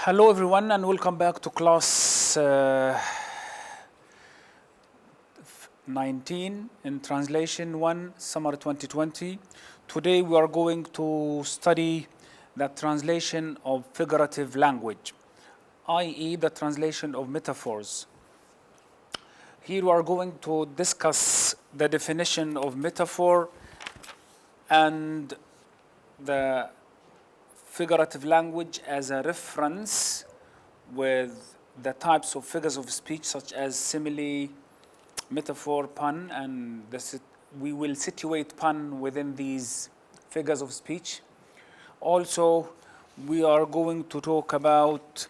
Hello everyone and welcome back to class 19 in Translation 1 Summer 2020. Today we are going to study the translation of figurative language, i.e. the translation of metaphors. Here we are going to discuss the definition of metaphor and the figurative language as a reference with the types of figures of speech such as simile, metaphor, pun, and we will situate pun within these figures of speech. Also, we are going to talk about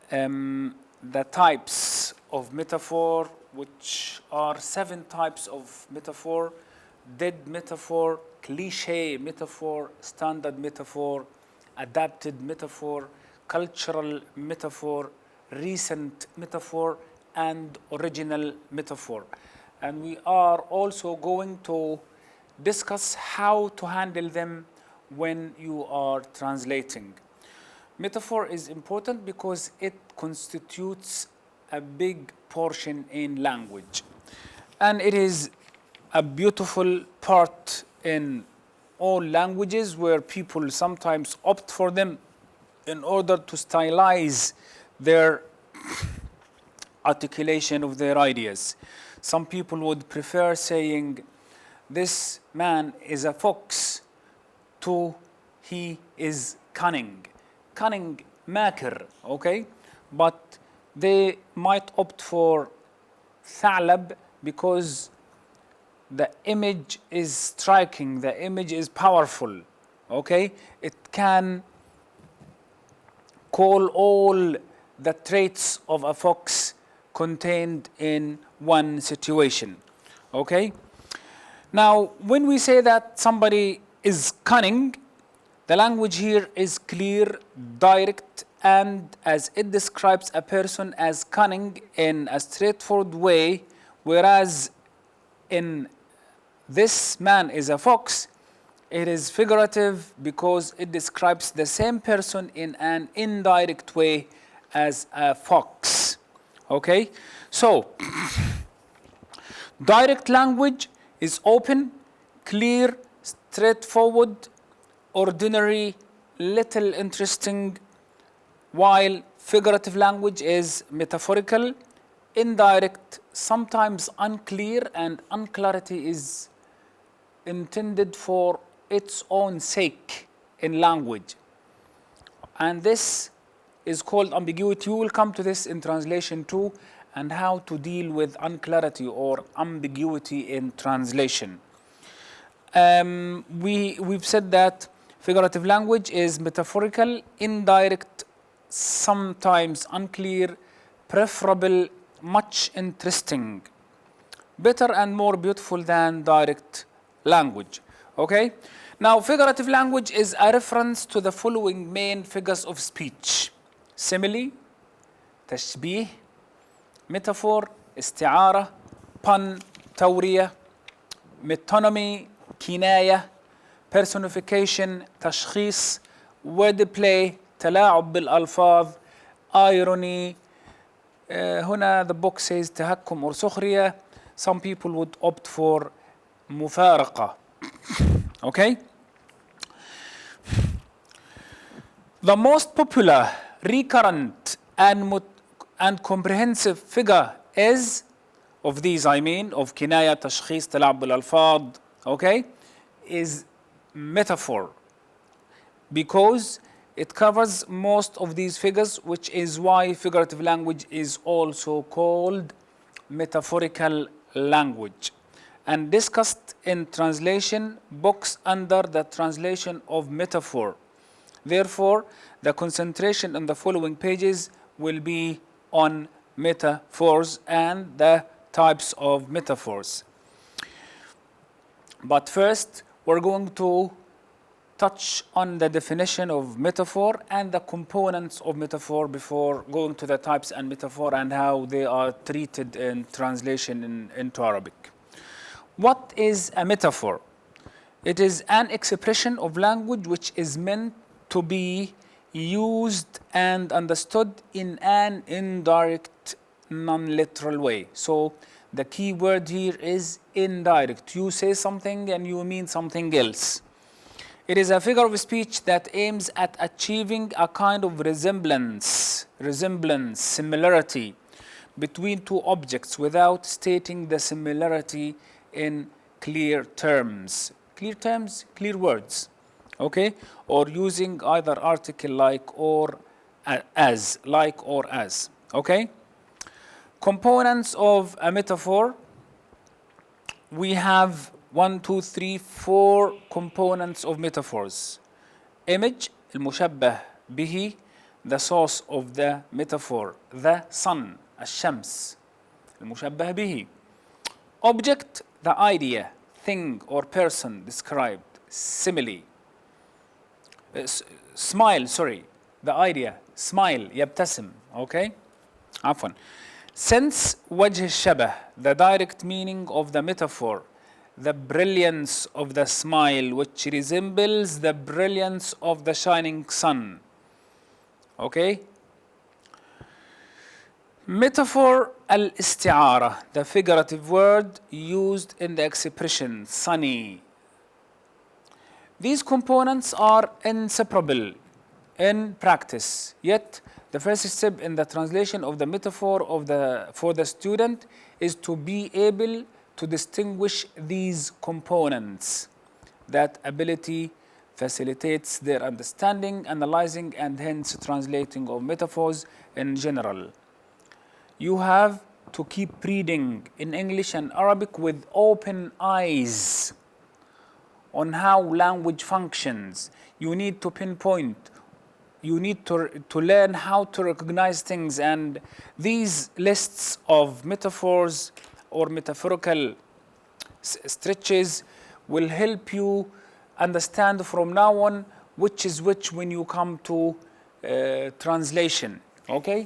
the types of metaphor, which are 7 types of metaphor: dead metaphor, cliche metaphor, standard metaphor, adapted metaphor, cultural metaphor, recent metaphor, and original metaphor. And we are also going to discuss how to handle them when you are translating. Metaphor is important because it constitutes a big portion in language. And it is a beautiful part in all languages where people sometimes opt for them in order to stylize their articulation of their ideas. Some people would prefer saying, "This man is a fox," to "he is cunning." Cunning, maker, okay? But they might opt for ثعلب because the image is striking, the image is powerful, okay? It can call all the traits of a fox contained in one situation, okay? Now, when we say that somebody is cunning, the language here is clear, direct, and as it describes a person as cunning in a straightforward way, whereas in "this man is a fox," it is figurative because it describes the same person in an indirect way as a fox. Okay? So, direct language is open, clear, straightforward, ordinary, little interesting, while figurative language is metaphorical, indirect, sometimes unclear, and unclarity is intended for its own sake in language. And this is called ambiguity. We will come to this in translation too, and how to deal with unclarity or ambiguity in translation. We've said that figurative language is metaphorical, indirect, sometimes unclear, preferable, much interesting, better and more beautiful than direct language. Okay? Now, figurative language is a reference to the following main figures of speech: simile, تشبيه, metaphor, استعارة, pun, تورية, metonymy, كناية, personification, تشخيص, wordplay, تلاعب بالألفاظ, irony. هنا the book says تهكم or سخرية. Some people would opt for مفارقة. Okay? The most popular, recurrent, and comprehensive figure is, of these I mean, of كناية, تشخيص, تلاعب بالألفاظ, okay, is metaphor, because it covers most of these figures, which is why figurative language is also called metaphorical language, and discussed in translation books under the translation of metaphor. Therefore, the concentration in the following pages will be on metaphors and the types of metaphors. But first, we're going to touch on the definition of metaphor and the components of metaphor before going to the types and metaphor and how they are treated in translation into Arabic. What is a metaphor? It is an expression of language which is meant to be used and understood in an indirect, non-literal way. So the key word here is indirect. You say something and you mean something else. It is a figure of speech that aims at achieving a kind of resemblance, similarity between two objects without stating the similarity in clear terms. Clear terms, clear words, okay? Or using either article like or as, okay? Components of a metaphor. We have 4 components of metaphors. Image, المشبه به, the source of the metaphor, the sun, الشمس, المشبه به. Object, the idea, thing or person described, simile. Smile, the idea, smile, يبتسم, okay? عفوا. Sense, وجه الشبه, the direct meaning of the metaphor, the brilliance of the smile which resembles the brilliance of the shining sun, okay? Metaphor, الاستعارة, the figurative word used in the expression sunny. These components are inseparable in practice, yet the first step in the translation of the metaphor for the student is to be able to distinguish these components. That ability facilitates their understanding, analyzing, and hence translating of metaphors in general. You have to keep reading in English and Arabic with open eyes on how language functions. You need to pinpoint. You need to learn how to recognize things, and these lists of metaphors or metaphorical stretches will help you understand from now on which is which when you come to translation, okay?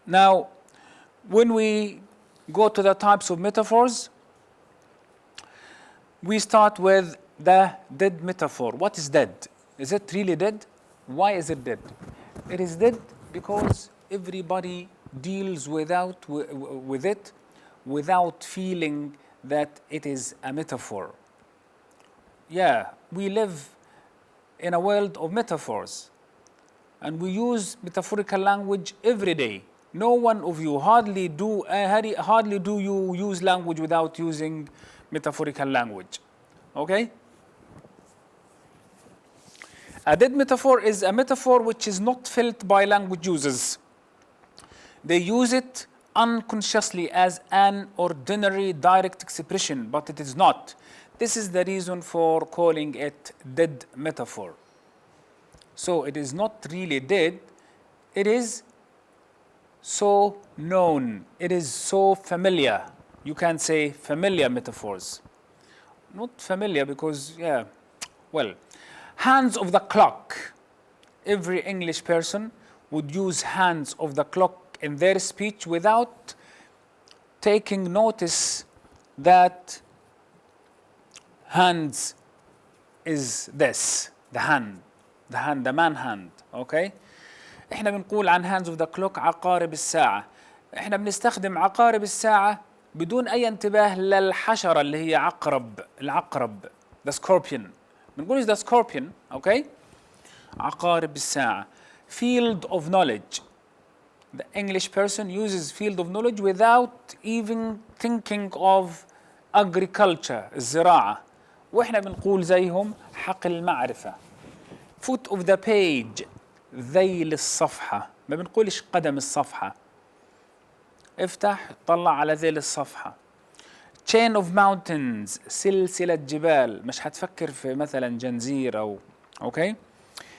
Now, when we go to the types of metaphors, we start with the dead metaphor. What is dead? Is it really dead? Why is it dead? It is dead because everybody deals with it without feeling that it is a metaphor. Yeah, we live in a world of metaphors, and we use metaphorical language every day. No one of you, hardly do you use language without using metaphorical language, okay? A dead metaphor is a metaphor which is not felt by language users. They use it unconsciously as an ordinary direct expression, but it is not. This is the reason for calling it dead metaphor. So it is not really dead, it is so known, it is so familiar. You can say familiar metaphors. Not familiar because, yeah, well, hands of the clock. Every English person would use hands of the clock in their speech without taking notice that hands is this, the man hand, okay? احنا بنقول عن hands of the clock عقارب الساعة. احنا بنستخدم عقارب الساعة بدون أي انتباه للحشرة اللي هي العقرب, the scorpion. بنقول is the scorpion, okay? عقارب الساعة. Field of knowledge. The English person uses field of knowledge without even thinking of agriculture, الزراعة. وإحنا بنقول زيهم حقل المعرفة. Foot of the page, ذيل الصفحة. ما بنقولش قدم الصفحة. افتح طلع على ذيل الصفحة. Chain of mountains, سلسلة جبال. مش هتفكر في مثلا جنزير أو okay?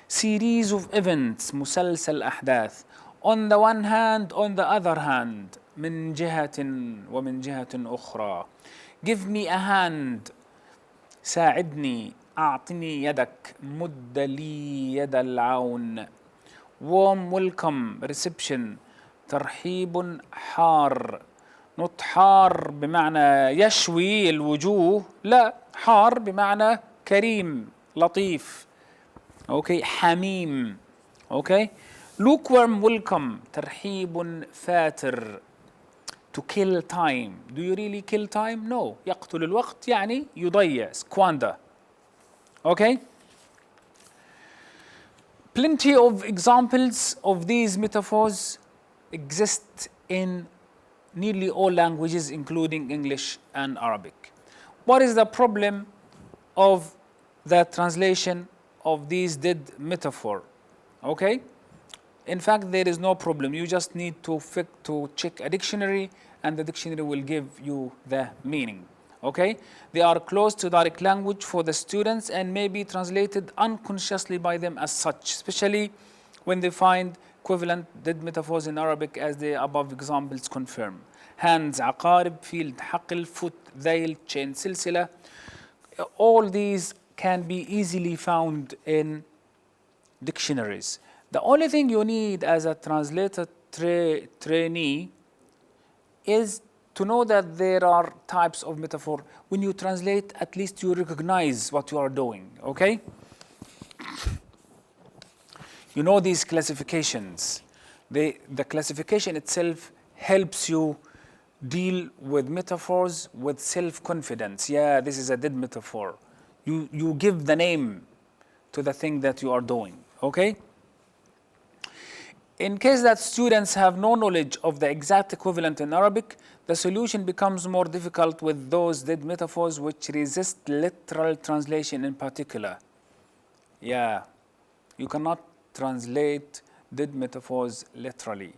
Series of events, مسلسل أحداث. On the one hand, on the other hand, من جهة ومن جهة أخرى. Give me a hand, ساعدني, أعطني يدك, مد لي يد العون. Warm welcome, reception, ترحيب حار. not حار بمعنى يشوي الوجوه, لا, حار بمعنى كريم, لطيف. Okay, حميم. Okay, lukewarm welcome, ترحيب فاتر. To kill time. Do you really kill time? No. يقتل الوقت يعني يضيع. Squander. Okay? Plenty of examples of these metaphors exist in nearly all languages, including English and Arabic. What is the problem of the translation of these dead metaphor? Okay? In fact, there is no problem. You just need to check a dictionary, and the dictionary will give you the meaning. Okay? They are close to direct language for the students and may be translated unconsciously by them as such, especially when they find equivalent dead metaphors in Arabic, as the above examples confirm. Hands, عقارب, field, حقل, foot, ذيل, chain, سلسلة. All these can be easily found in dictionaries. The only thing you need as a translator trainee is to know that there are types of metaphor. When you translate, at least you recognize what you are doing, okay? You know these classifications. The classification itself helps you deal with metaphors with self-confidence. Yeah, this is a dead metaphor. You give the name to the thing that you are doing, okay? In case that students have no knowledge of the exact equivalent in Arabic, the solution becomes more difficult with those dead metaphors which resist literal translation in particular. Yeah, you cannot translate dead metaphors literally.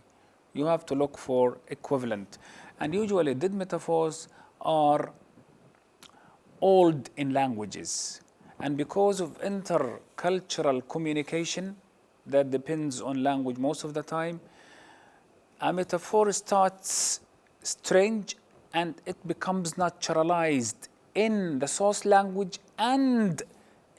You have to look for equivalent. And usually dead metaphors are old in languages. And because of intercultural communication, that depends on language most of the time, a metaphor starts strange and it becomes naturalized in the source language and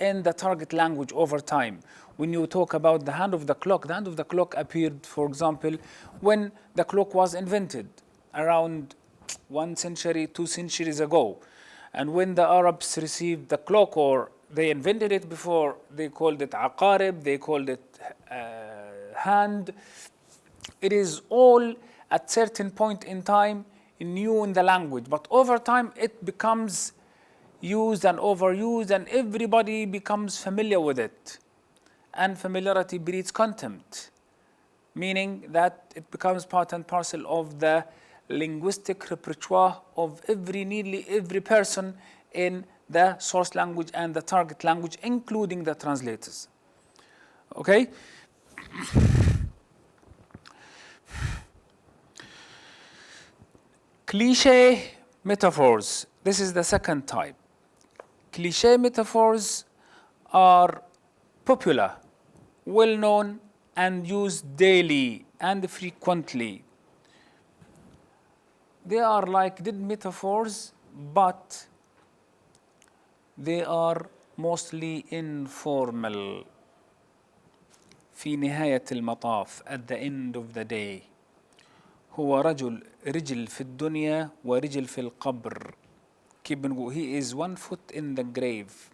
in the target language over time. When you talk about the hand of the clock appeared, for example, when the clock was invented around 1 century, 2 centuries ago. And when the Arabs received the clock, or they invented it before, they called it aqarib, they called it hand. It is all at certain point in time new in the language, but over time it becomes used and overused and everybody becomes familiar with it. And familiarity breeds contempt, meaning that it becomes part and parcel of the linguistic repertoire of nearly every person in the source language and the target language, including the translators. Okay? Cliche metaphors. This is the second type. Cliche metaphors are popular, well-known, and used daily and frequently. They are like dead metaphors, but they are mostly informal. في نهاية المطاف, at the end of the day. هو رجل في الدنيا ورجل في القبر. كيف بنقول, he is one foot in the grave.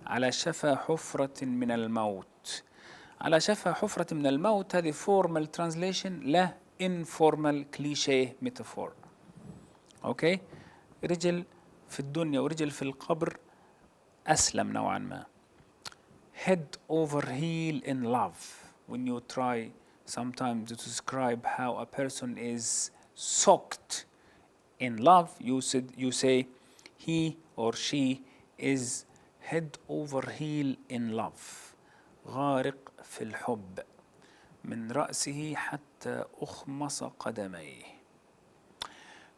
على شفا حفرة من الموت. على شفا حفرة من الموت هذه formal translation له informal cliche metaphor. Okay? رجل في الدنيا ورجل في القبر أسلم نوعا ما. Head over heel in love. When you try sometimes to describe how a person is soaked in love, you say he or she is head over heel in love. غارق في الحب من رأسه حتى أخمص قدميه.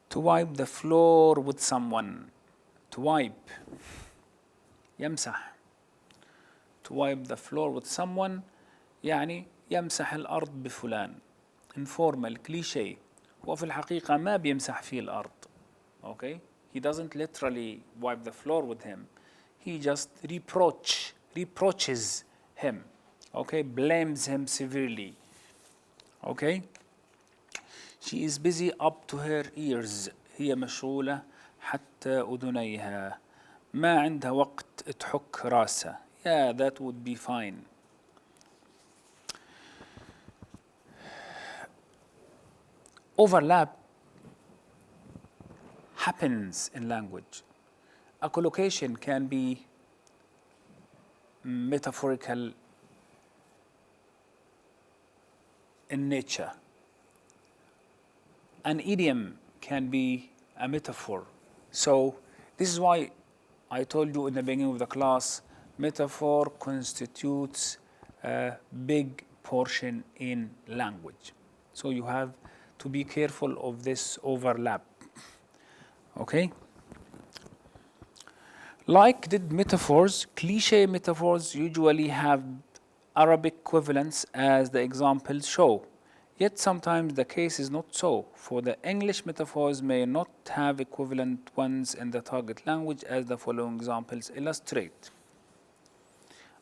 To wipe the floor with someone. To wipe. يمسح. To wipe the floor with someone يعني يمسح الأرض بفلان. Informal, cliche. وفي الحقيقة ما بيمسح فيه الأرض. Okay? He doesn't literally wipe the floor with him. He just reproaches him. Okay? Blames him severely. Okay? She is busy up to her ears. هي مشغولة حتى أذنيها. ما عندها وقت تحك راسها. Yeah, that would be fine. Overlap happens in language. A collocation can be metaphorical in nature. An idiom can be a metaphor. So this is why I told you in the beginning of the class, metaphor constitutes a big portion in language. So you have to be careful of this overlap. Okay? Like did metaphors, cliche metaphors usually have Arabic equivalents as the examples show. Yet sometimes the case is not so, for the English metaphors may not have equivalent ones in the target language as the following examples illustrate.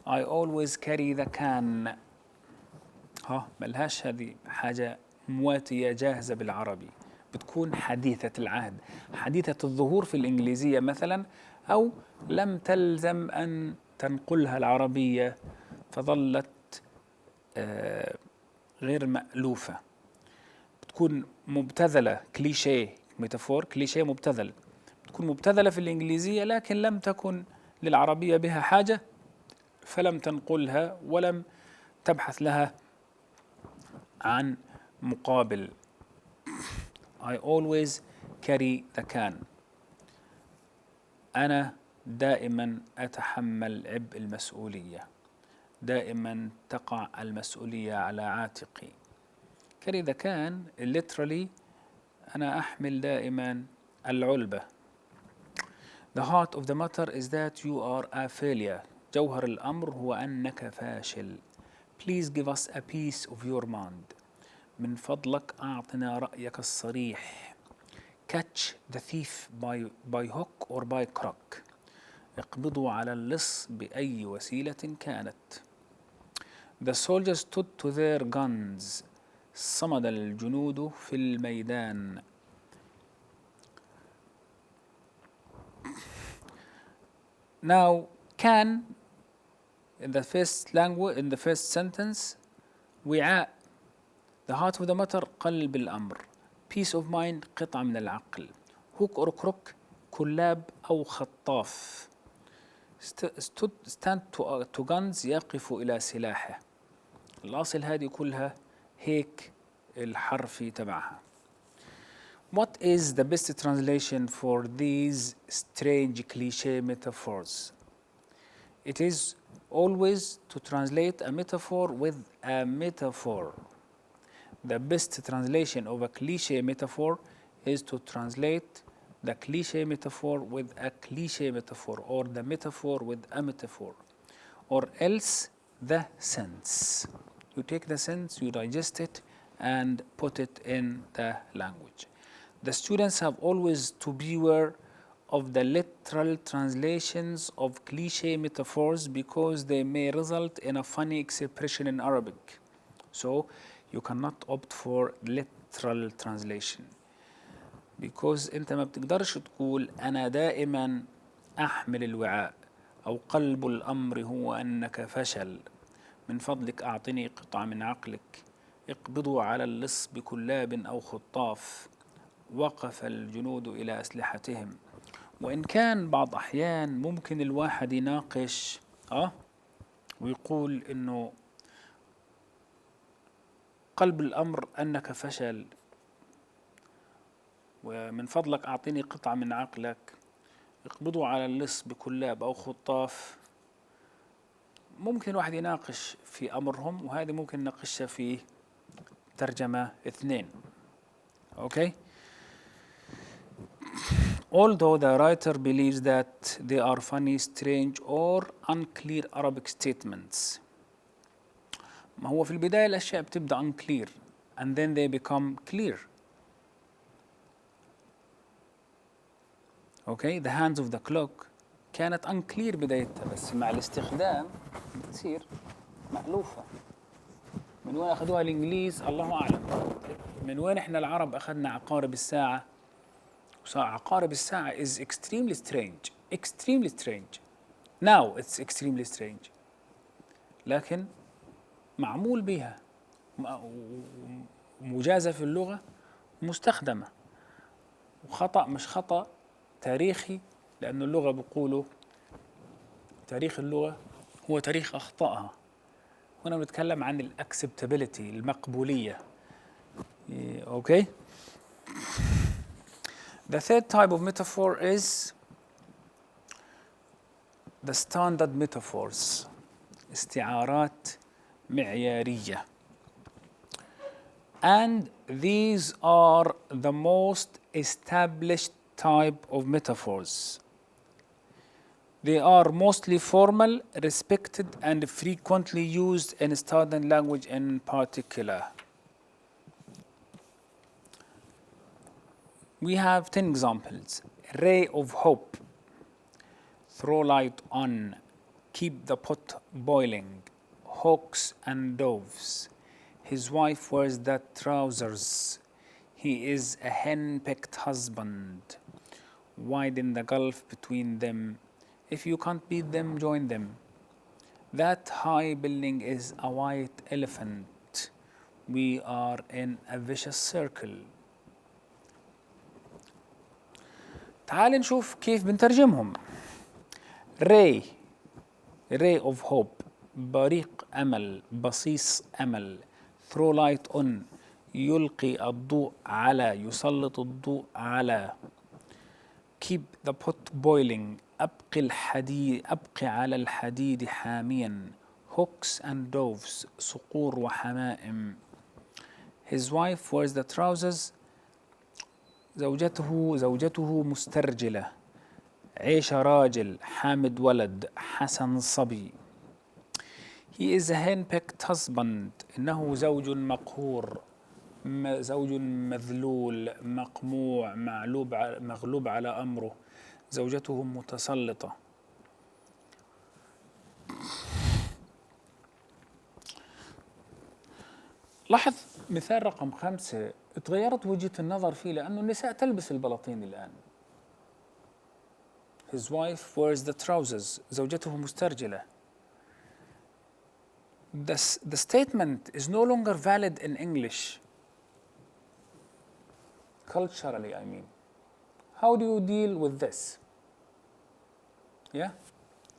I always carry the can. ملهاش هذه حاجة مواتية جاهزة بالعربي، بتكون حديثة العهد، حديثة الظهور في الإنجليزية مثلا، أو لم تلزم أن تنقلها العربية فظلت غير مألوفة. بتكون مبتذلة، كليشيه ميتافور، كليشيه مبتذل، بتكون مبتذلة في الإنجليزية لكن لم تكن للعربية بها حاجة فلم تنقلها ولم تبحث لها عن مقابل. I always carry the can. أنا دائما أتحمل عبء المسؤولية. دائما تقع المسؤولية على عاتقي. carry the can literally أنا أحمل دائما العلبة. The heart of the matter is that you are a failure. جوهر الأمر هو أنك فاشل. Please give us a piece of your mind. من فضلك أعطنا رأيك الصريح. Catch the thief by hook or by crook. اقبضوا على اللص بأي وسيلة كانت. The soldiers stood to their guns. صمد الجنود في الميدان. Now, can in the first language, in the first sentence, وعاء. The heart of the matter قلب الأمر. Peace of mind قطعة من العقل. hook or crook كلاب أو خطاف. stand to guns يقف إلى سلاحه. الأصل هذه كلها هيك الحرفي تبعها. What is the best translation for these strange cliché metaphors? It is always to translate a metaphor with a metaphor. The best translation of a cliché metaphor is to translate the cliché metaphor with a cliché metaphor, or the metaphor with a metaphor, or else the sense. You take the sense, you digest it, and put it in the language. The students have always to beware of the literal translations of cliché metaphors because they may result in a funny expression in Arabic. So you cannot opt for literal translation. Because أنت ما بتقدرش تقول أنا دائما أحمل الوعاء أو قلب الأمر هو أنك فشل. من فضلك أعطني قطعة من عقلك. اقبضوا على اللص بكلاب أو خطاف. وقف الجنود إلى أسلحتهم. وإن كان بعض أحيان ممكن الواحد يناقش ويقول إنه قلب الأمر أنك فشل، ومن فضلك أعطيني قطعة من عقلك. اقبضوا على اللص بكلاب أو خطاف. ممكن واحد يناقش في أمرهم، وهذه ممكن نناقشها في ترجمة 2. Okay? Although the writer believes that they are funny, strange or unclear Arabic statements. ما هو في البداية الأشياء بتبدأ unclear and then they become clear. Okay, the hands of the clock كانت unclear بدايتها، بس مع الاستخدام بتصير مألوفة. من وين أخذوها الإنجليز الله أعلم. من وين إحنا العرب أخذنا عقارب الساعة؟ عقارب الساعة is extremely strange. Extremely strange. Now it's extremely strange. لكن معمول بها، مجازة في اللغة، مستخدمة، وخطأ مش خطأ تاريخي، لأن اللغة بيقولوا تاريخ اللغة هو تاريخ أخطائها. هنا بنتكلم عن الأكسبتابيليتي، المقبولية. أوكي. The third type of metaphor is the standard metaphors. استعارات معيارية. And these are the most established type of metaphors. They are mostly formal, respected, and frequently used in standard language in particular. We have 10 examples. Ray of hope, throw light on, keep the pot boiling, hawks and doves. His wife wears the trousers. He is a hen-pecked husband. Widen the gulf between them. If you can't beat them, join them. That high building is a white elephant. We are in a vicious circle. تعال نشوف كيف بنترجمهم. Ray of hope، بريق أمل، بصيص أمل. Throw light on، يلقي الضوء على، يسلط الضوء على. Keep the pot boiling، أبقي على الحديد حاميا. Hawks and doves، صقور وحمائم. His wife wears the trousers، زوجته مسترجلة. عيش راجل، حامد ولد، حسن صبي. He is a hen-pecked husband، إنه زوج مقهور، زوج مذلول، مقموع، مغلوب على أمره. زوجته متسلطة. لاحظ مثال رقم 5 اتغيرت وجهة النظر فيه، لأنه النساء تلبس البلاطين الآن. His wife wears the trousers، زوجته مسترجلة. The statement is no longer valid in English. Culturally, I mean. How do you deal with this? Yeah?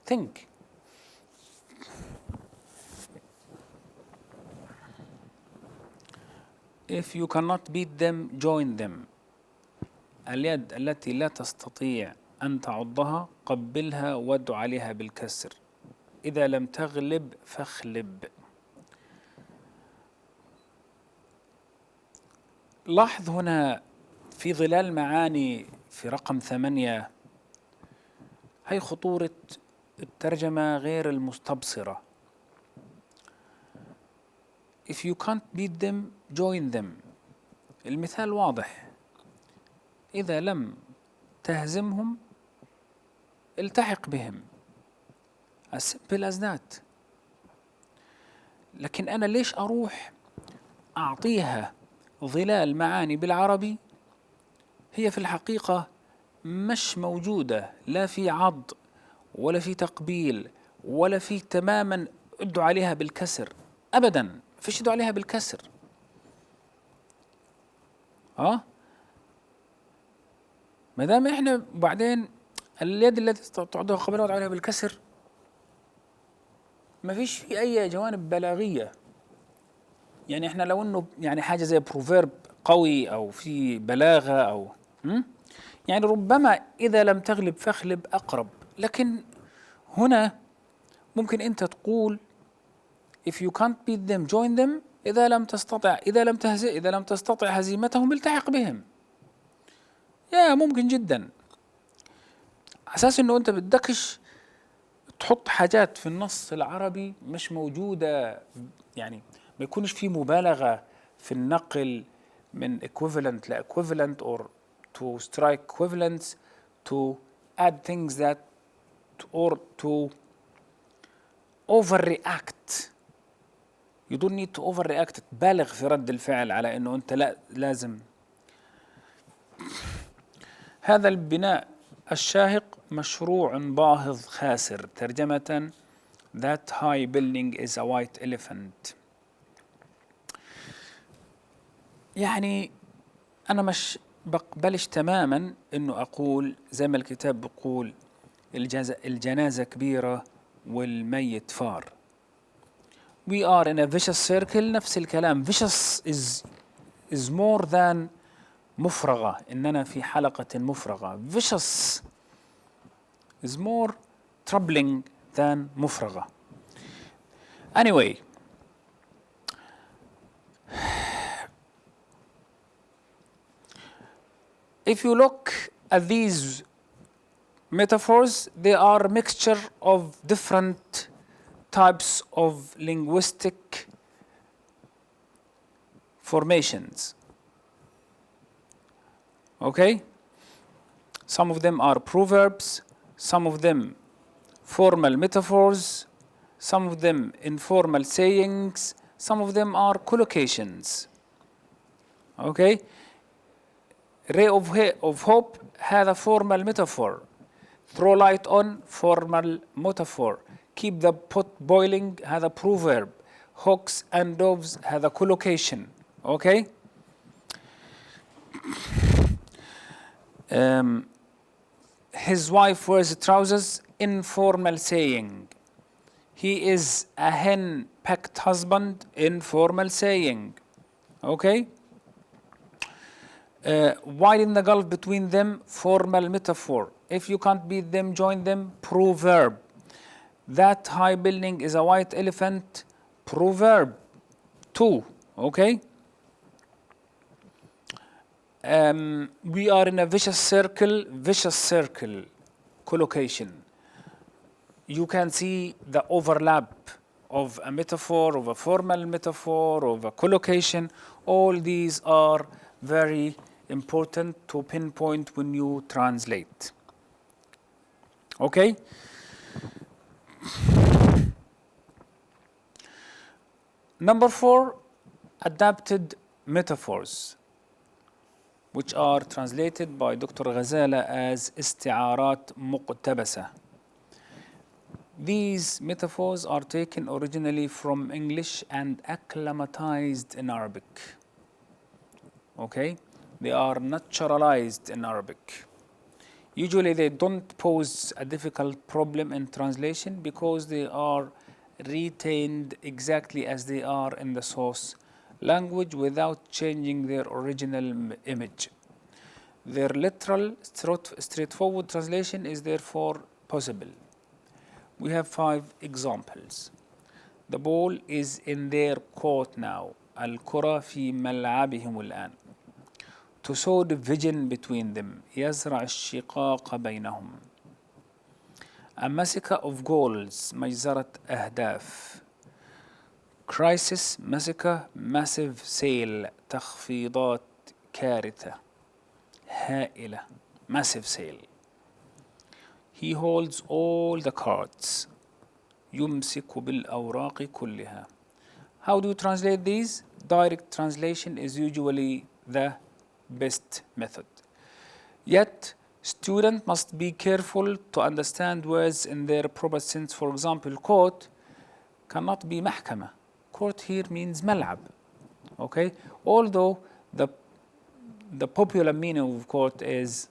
Think. If you cannot beat them, join them. اليد التي لا تستطيع أن تعضها قبلها وادع عليها بالكسر. إذا لم تغلب فاخلب. لاحظ هنا في ظلال معاني في رقم 8 هي خطورة الترجمة غير المستبصرة. If you can't beat them, join them. المثال واضح. إذا لم تهزمهم التحق بهم. As simple as that. لكن أنا ليش أروح أعطيها ظلال معاني بالعربي هي في الحقيقة مش موجودة، لا في عض ولا في تقبيل ولا في تماما ادوا عليها بالكسر أبدا، فيش ادوا عليها بالكسر. ما دام احنا بعدين اليد التي تعضها قبلها وادعوا عليها بالكسر ما فيش في أي جوانب بلاغية. يعني احنا لو انه يعني حاجة زي بروفيرب قوي أو في بلاغة أو يعني ربما إذا لم تغلب فاخلب أقرب، لكن هنا ممكن أنت تقول if you can't beat them join them. إذا لم تستطع هزيمتهم التحق بهم. ممكن جدا، أساس إنه أنت بدكش تحط حاجات في النص العربي مش موجودة، يعني ما يكونش في مبالغة في النقل من equivalent ل equivalent or to strike equivalents to add things that or to overreact. You don't need to overreact، تبالغ في رد الفعل على إنه أنت لا لازم. هذا البناء الشاهق مشروع باهظ خاسر. ترجمة: That high building is a white elephant. يعني أنا مش بقبلش تماما إنه أقول زي ما الكتاب بيقول الجنازة كبيرة والميت فار. We are in a vicious circle. نفس الكلام. Vicious is more than مفرغة. إننا في حلقة مفرغة. Vicious is more troubling than مفرغة. Anyway, if you look at these metaphors, they are a mixture of different types of linguistic formations. Okay? Some of them are proverbs, some of them formal metaphors, some of them informal sayings, some of them are collocations. Okay? Ray of hope هذا formal metaphor. Throw light on formal metaphor. Keep the pot boiling هذا proverb. Hawks and doves هذا collocation. Okay? His wife wears trousers, informal saying. He is a hen-pecked husband, informal saying. Okay? Widen the gulf between them, formal metaphor. If you can't beat them, join them, proverb. That high building is a white elephant, proverb. 2, okay? We are in a vicious circle, collocation. You can see the overlap of a metaphor, of a formal metaphor, of a collocation. All these are very important to pinpoint when you translate. Okay? Number 4, adapted metaphors, which are translated by Dr. Ghazala as استعارات مقتبسة. These metaphors are taken originally from English and acclimatized in Arabic. Okay? They are naturalized in Arabic. Usually they don't pose a difficult problem in translation because they are retained exactly as they are in the source language without changing their original image. Their literal, straightforward translation is therefore possible. We have 5 examples. The ball is in their court now. الكرة في ملعبهم الآن. To sow division between them. يزرع الشقاق بينهم. A massacre of goals. مجزرة أهداف. Crisis, massacre, massive sale. تخفيضات كارثة. هائلة. Massive sale. He holds all the cards. يمسك بالأوراق كلها. How do you translate these? Direct translation is usually the best method. Yet, student must be careful to understand words in their proper sense. For example, court cannot be محكمة. Court here means ملعب. Okay? Although the popular meaning of court is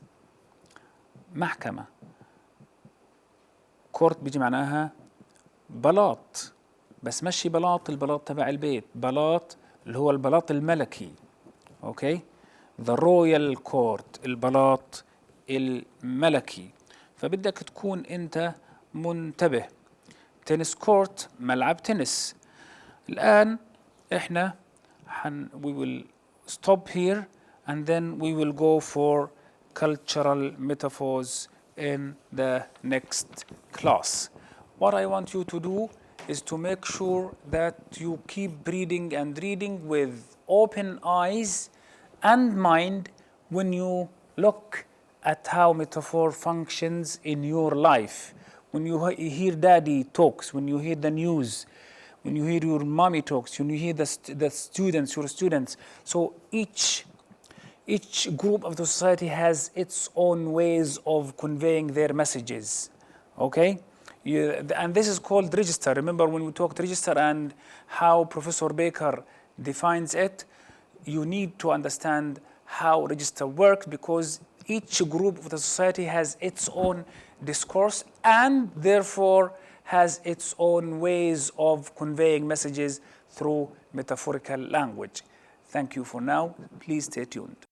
محكمة. كورت بيجي معناها بلاط، بس مشي بلاط البلاط تبع البيت، بلاط اللي هو البلاط الملكي. اوكي؟ the royal court البلاط الملكي. فبدك تكون انت منتبه. تنس كورت ملعب تنس. الآن احنا we will stop here and then we will go for cultural metaphors in the next class. What I want you to do is to make sure that you keep reading and reading with open eyes and mind when you look at how metaphor functions in your life. When you hear daddy talks, when you hear the news, when you hear your mommy talks, when you hear the students, your students. So each group of the society has its own ways of conveying their messages. Okay? And this is called register. Remember when we talked register and how Professor Baker defines it, you need to understand how register works, because each group of the society has its own discourse and therefore has its own ways of conveying messages through metaphorical language. Thank you for now. Please stay tuned.